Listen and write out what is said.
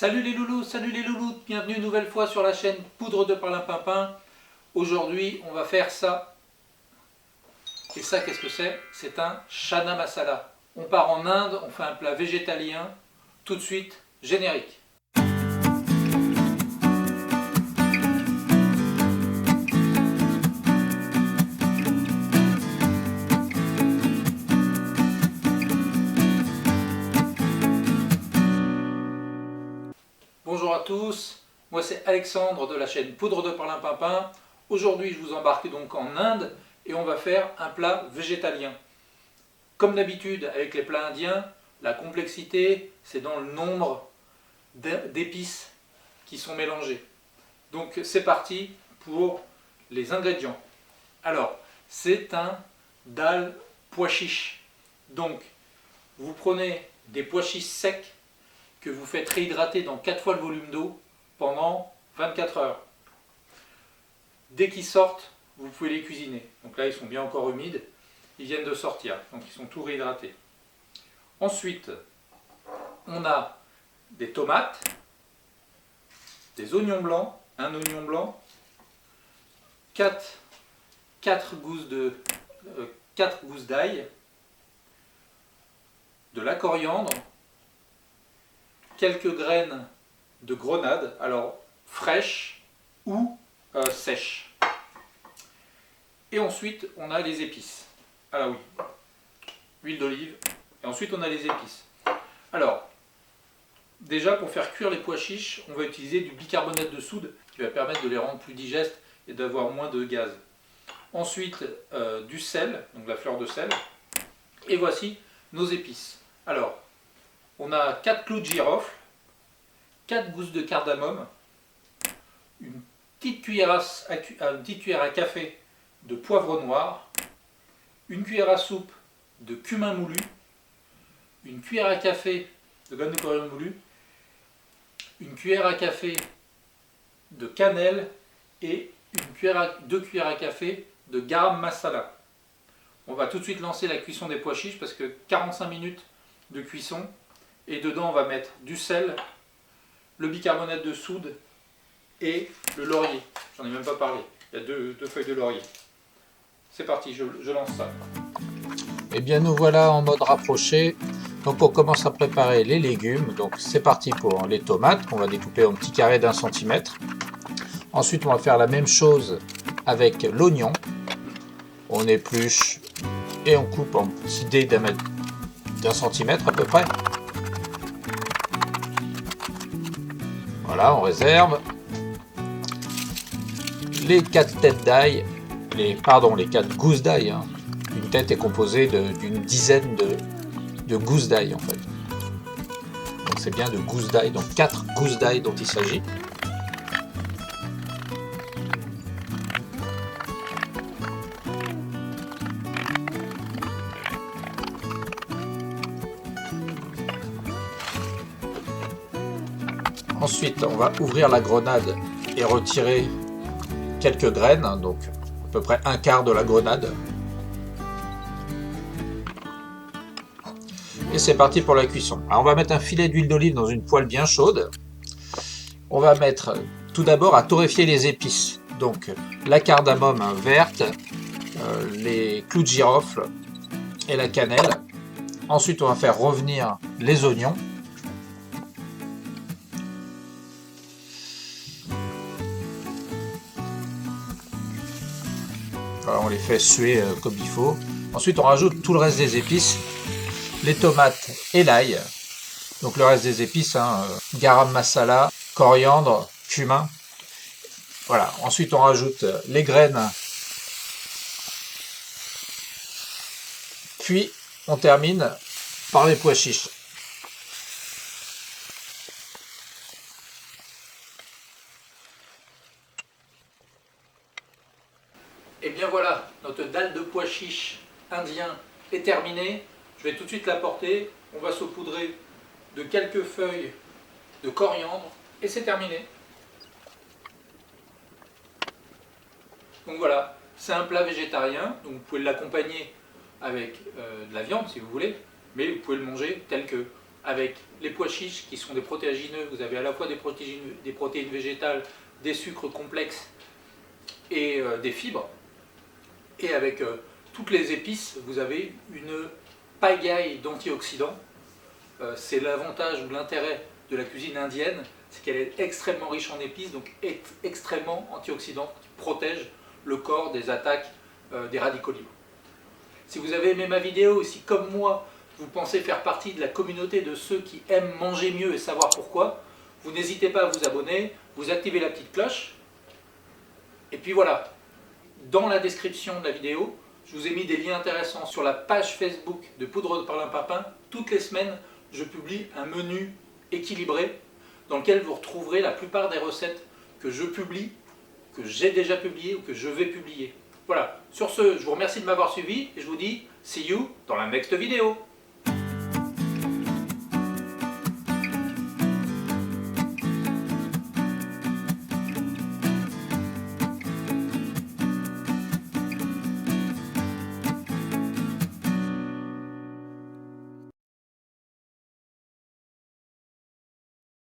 Salut les loulous, bienvenue une nouvelle fois sur la chaîne Poudre de Perlimpinpin. Aujourd'hui on va faire ça. Et ça qu'est-ce que c'est? C'est un chana masala. On part en Inde, on fait un plat végétalien. Tout de suite, générique. Bonjour à tous, moi c'est Alexandre de la chaîne Poudre de Perlimpinpin. Aujourd'hui je vous embarque donc en Inde et on va faire un plat végétalien. Comme d'habitude avec les plats indiens, la complexité c'est dans le nombre d'épices qui sont mélangées. Donc c'est parti pour les ingrédients. Alors c'est un dal pois chiche. Donc vous prenez des pois chiches secs que vous faites réhydrater dans 4 fois le volume d'eau pendant 24 heures. Dès qu'ils sortent, vous pouvez les cuisiner. Donc là, ils sont bien encore humides. Ils viennent de sortir, donc ils sont tout réhydratés. Ensuite, on a des tomates, des oignons blancs, un oignon blanc, 4 gousses d'ail, de la coriandre, quelques graines de grenade, alors fraîches ou sèches. Et ensuite, on a les épices. Alors oui, huile d'olive, et ensuite on a les épices. Alors, déjà pour faire cuire les pois chiches, on va utiliser du bicarbonate de soude qui va permettre de les rendre plus digestes et d'avoir moins de gaz. Ensuite, du sel, donc la fleur de sel. Et voici nos épices. Alors, on a 4 clous de girofle, 4 gousses de cardamome, une petite cuillère à café de poivre noir, une cuillère à soupe de cumin moulu, une cuillère à café de graines de coriandre moulu, une cuillère à café de cannelle et 2 cuillères à café de garam masala. On va tout de suite lancer la cuisson des pois chiches parce que 45 minutes de cuisson. Et dedans, on va mettre du sel, le bicarbonate de soude et le laurier. J'en ai même pas parlé. Il y a deux feuilles de laurier. C'est parti, je lance ça. Et bien nous voilà en mode rapproché. Donc on commence à préparer les légumes. Donc c'est parti pour les tomates qu'on va découper en petits carrés d'1 centimètre. Ensuite on va faire la même chose avec l'oignon. On épluche et on coupe en petits dés d'1 centimètre à peu près. Voilà, on réserve. Les 4 têtes d'ail, les 4 gousses d'ail. Hein. Une tête est composée d'une dizaine de gousses d'ail en fait. Donc c'est bien de gousses d'ail, donc 4 gousses d'ail dont il s'agit. Ensuite, on va ouvrir la grenade et retirer quelques graines, donc à peu près un quart de la grenade. Et c'est parti pour la cuisson. Alors on va mettre un filet d'huile d'olive dans une poêle bien chaude. On va mettre tout d'abord à torréfier les épices. Donc la cardamome verte, les clous de girofle et la cannelle. Ensuite on va faire revenir les oignons. Alors on les fait suer comme il faut. Ensuite on rajoute tout le reste des épices, les tomates et l'ail. Donc le reste des épices, garam masala, coriandre, cumin. Voilà. Ensuite on rajoute les graines. Puis on termine par les pois chiches. Et bien voilà, notre dalle de pois chiche indien est terminée. Je vais tout de suite la porter. On va saupoudrer de quelques feuilles de coriandre et c'est terminé. Donc voilà, c'est un plat végétarien, donc vous pouvez l'accompagner avec de la viande si vous voulez, mais vous pouvez le manger tel que. avec les pois chiches qui sont des protéagineux. Vous avez à la fois des protéines végétales, des sucres complexes et des fibres. Et avec toutes les épices, vous avez une pagaille d'antioxydants. C'est l'avantage ou l'intérêt de la cuisine indienne, c'est qu'elle est extrêmement riche en épices, donc extrêmement antioxydante, qui protège le corps des attaques des radicaux libres. Si vous avez aimé ma vidéo, et si comme moi, vous pensez faire partie de la communauté de ceux qui aiment manger mieux et savoir pourquoi, vous n'hésitez pas à vous abonner, vous activez la petite cloche, et puis voilà. Dans la description de la vidéo, je vous ai mis des liens intéressants sur la page Facebook de Poudre de Perlimpinpin. Toutes les semaines, je publie un menu équilibré dans lequel vous retrouverez la plupart des recettes que je publie, que j'ai déjà publiées ou que je vais publier. Voilà, sur ce, je vous remercie de m'avoir suivi et je vous dis see you dans la next vidéo.